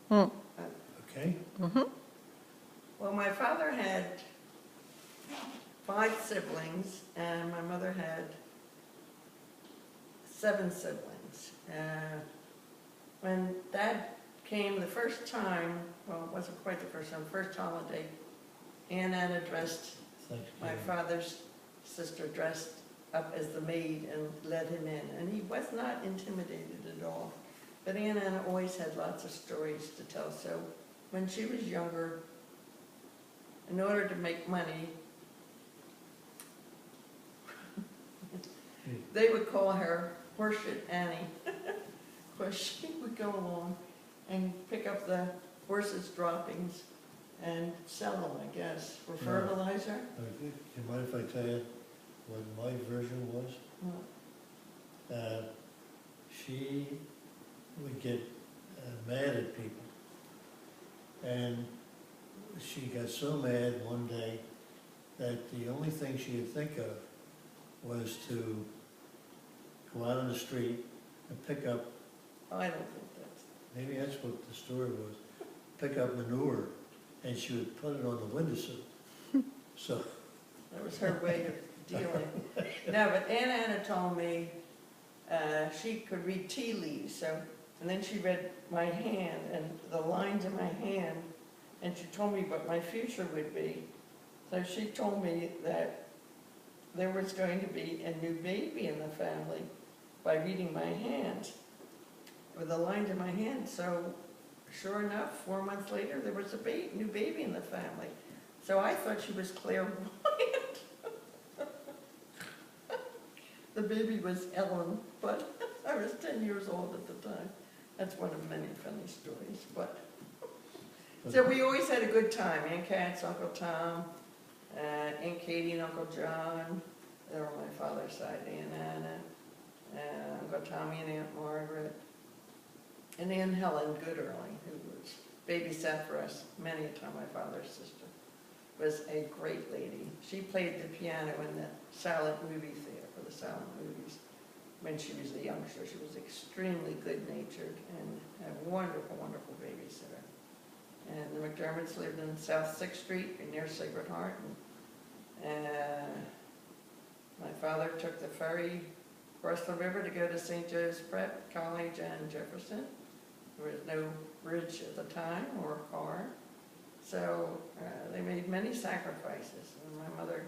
Hmm. Okay? Well, my father had 5 siblings, and my mother had 7 siblings. When Dad came the first time, well, it wasn't quite the first time, first holiday, Aunt Anna dressed, my Thanksgiving. father's sister dressed up as the maid and let him in, and he was not intimidated at all. But Aunt Anna always had lots of stories to tell, so when she was younger, in order to make money, they would call her Horseshit Annie, because she would go along and pick up the horses' droppings and sell them, I guess, for fertilizer. Do you mind if I tell you what my version was? She would get mad at people. And she got so mad one day that the only thing she could think of was to go out on the street and pick up, Oh, I don't think that's, maybe that's what the story was, pick up manure, and she would put it on the windowsill. So, that was her way of dealing. No, but Aunt Anna told me she could read tea leaves, so, and then she read my hand and the lines in my hand, and she told me what my future would be. So she told me that there was going to be a new baby in the family by reading my hand, with the lines in my hand. So sure enough, 4 months later, there was a new baby in the family. So I thought she was clairvoyant. The baby was Ellen, but I was 10 years old at the time. That's one of many funny stories, but. So we always had a good time. Aunt Katz, Uncle Tom, Aunt Katie and Uncle John. They were on my father's side, Aunt Anna, Uncle Tommy and Aunt Margaret. And Aunt Helen Gooderly, who was babysat for us many a time, my father's sister, was a great lady. She played the piano in the silent movie theater, for the silent movies, when she was a youngster. She was extremely good-natured and a wonderful, wonderful babysitter. And the McDermotts lived in South 6th Street near Sacred Heart. And my father took the ferry across the river to go to St. Joe's Prep College and Jefferson. There was no bridge at the time or a car. So they made many sacrifices. And my mother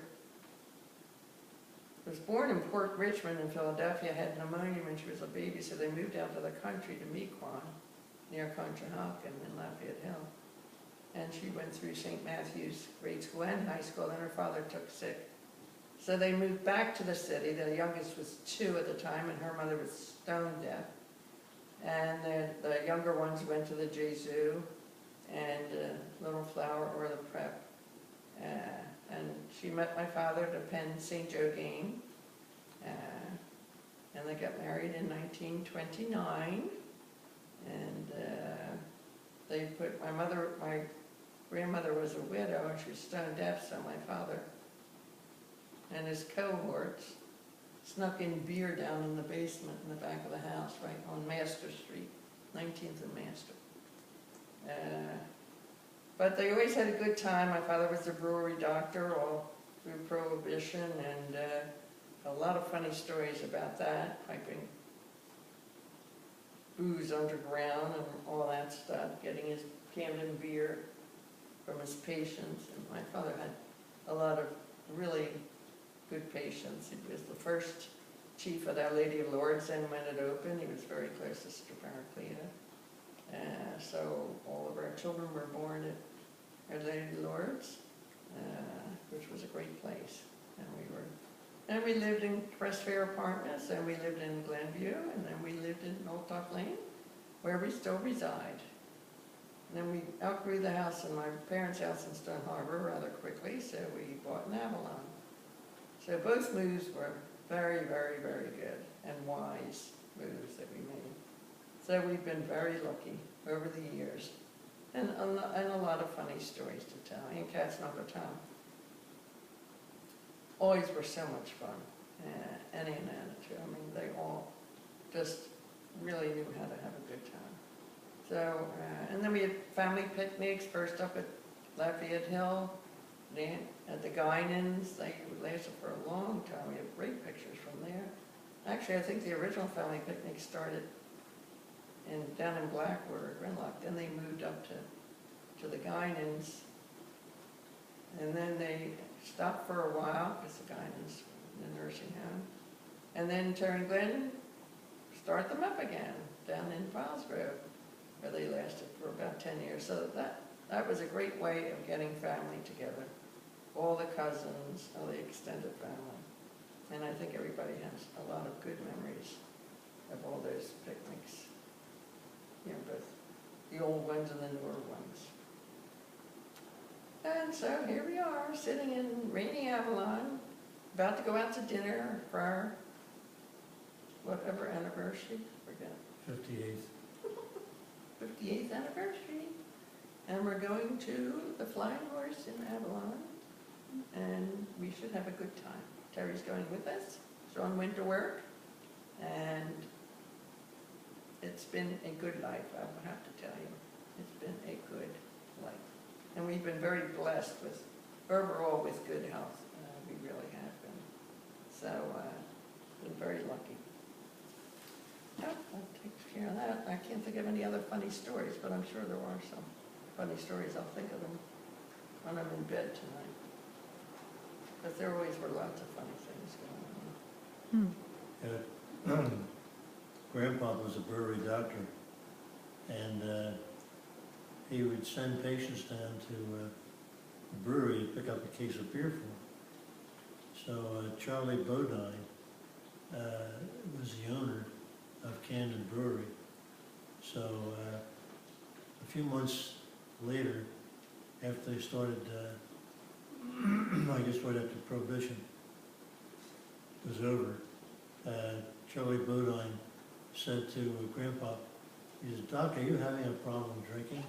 was born in Port Richmond in Philadelphia, had pneumonia when she was a baby, so they moved out to the country to Mequon, near Conshohocken in Lafayette Hill. And she went through St. Matthew's grade school and high school, and her father took sick. So they moved back to the city. The youngest was 2 at the time, and her mother was stone deaf. And the younger ones went to the Jesu and Little Flower or the Prep. And she met my father at a Penn St. Joe game. And they got married in 1929. And they put my grandmother was a widow, and she was stone deaf, so my father and his cohorts snuck in beer down in the basement in the back of the house, right on Master Street, 19th and Master. But they always had a good time. My father was a brewery doctor all through Prohibition, and a lot of funny stories about that, piping booze underground and all that stuff, getting his Camden beer from his patients. And my father had a lot of really good patients. He was the first chief of Our Lady of Lourdes, and when it opened, he was very close to Sister Paracleta. So all of our children were born at Our Lady of Lourdes, which was a great place. And we lived in Press Fair Apartments, and we lived in Glenview, and then we lived in Old Dock Lane, where we still reside. And then we outgrew the house in my parents' house in Stone Harbor rather quickly, so we bought in Avalon. So both moves were very, very, very good and wise moves that we made. So we've been very lucky over the years, and a lot of funny stories to tell. Aunt Kat's and Uncle Tom always were so much fun, and Aunt Anna too. I mean, they all just really knew how to have a good time. So, and then we had family picnics, first up at Lafayette Hill, then at the Guinans. They lasted for a long time. We have great pictures from there. Actually, I think the original family picnic started down in Blackwater, Grenlock. Then they moved up to the Guinans. And then they stopped for a while because the Guinans were in the nursing home. And then Terry and Glenn start them up again down in Bosgrove, where they lasted for about 10 years. So that was a great way of getting family together. All the cousins, all the extended family. And I think everybody has a lot of good memories of all those picnics. You know, both the old ones and the newer ones. And so here we are, sitting in rainy Avalon, about to go out to dinner for our whatever anniversary, forget, 58th. 58th anniversary. And we're going to the Flying Horse in Avalon, and we should have a good time. Terry's going with us. Sean went to work, and it's been a good life, I will have to tell you. It's been a good life. And we've been very blessed with, overall, with good health. We really have been. So, been very lucky. Oh, that takes care of that. I can't think of any other funny stories, but I'm sure there are some funny stories. I'll think of them when I'm in bed tonight. But there always were lots of funny things going on. Yeah. Grandpa was a brewery doctor, and he would send patients down to the brewery to pick up a case of beer for them. So Charlie Bodine was the owner of Camden Brewery. So a few months later, after they started, I guess right after Prohibition was over, Charlie Bodine said to Grandpa, he said, "Doc, are you having a problem drinking?"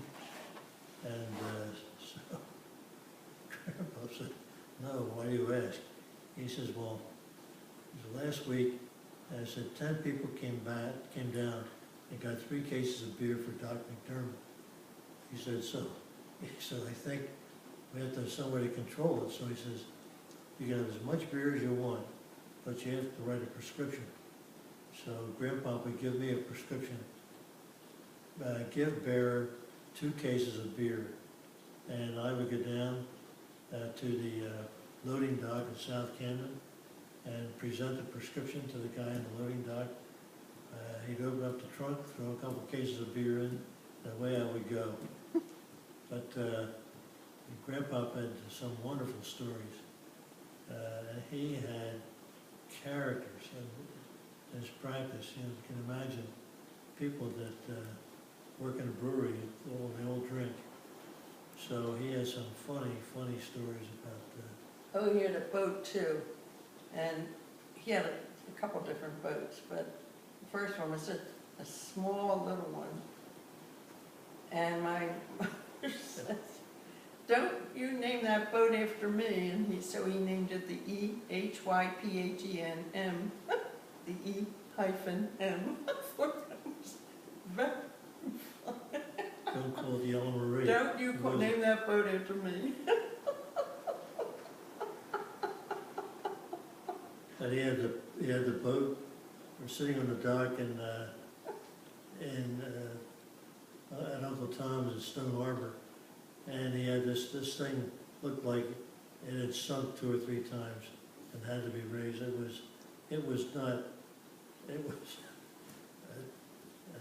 And so Grandpa said, "No, why do you ask?" He says, "Well, last week," I said, 10 people came down and got 3 cases of beer for Doc McDermott." He said, I think we have to have somebody to control it. So he says, "You can have as much beer as you want, but you have to write a prescription." So Grandpa would give me a prescription, give bearer 2 cases of beer, and I would go down to the loading dock in South Camden and present the prescription to the guy in the loading dock. He'd open up the trunk, throw a couple cases of beer in, and away I would go. But Grandpa had some wonderful stories. He had characters in his practice. You know, you can imagine people that work in a brewery, they all drink. So he has some funny stories about Oh, he had a boat too, and he had a couple different boats, but the first one was a small little one. And my mother says, "Don't you name that boat after me?" And so he named it the EHYPHENM, the E-M. Don't call it the Yellow Marie. Don't you name that boat after me. And he had the boat. We're sitting on the dock at Uncle Tom's in Stone Harbor, and he had this thing looked like it had sunk 2 or 3 times and had to be raised. It was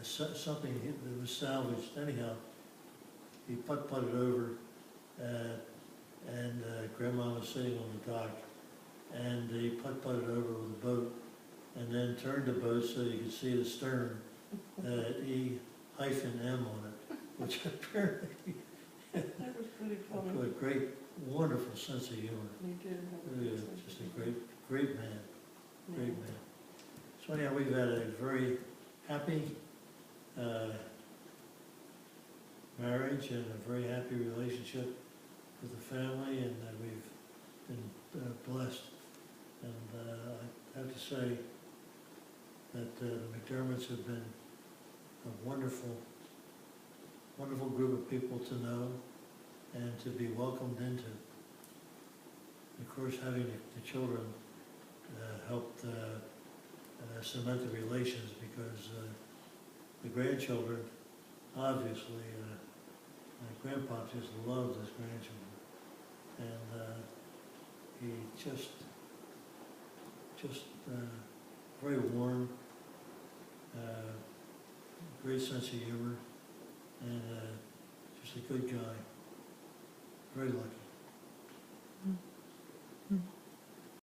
something that was salvaged. Anyhow, he putted over, and Grandma was sitting on the dock, and he putted over with the boat, and then turned the boat so you could see the stern, E-M on it, which apparently That was pretty funny. a great, wonderful sense of humor. He did have a Really, good sense just of a humor. great man, great Yeah. man. So anyhow, we've had a very happy marriage and a very happy relationship with the family, and we've been blessed. And I have to say that the McDermotts have been a wonderful wonderful group of people to know and to be welcomed into. Of course, having the children helped cement the relations, because the grandchildren, obviously, Grandpa just loved his grandchildren. And he just very warm, great sense of humor, and just a good guy. Very lucky.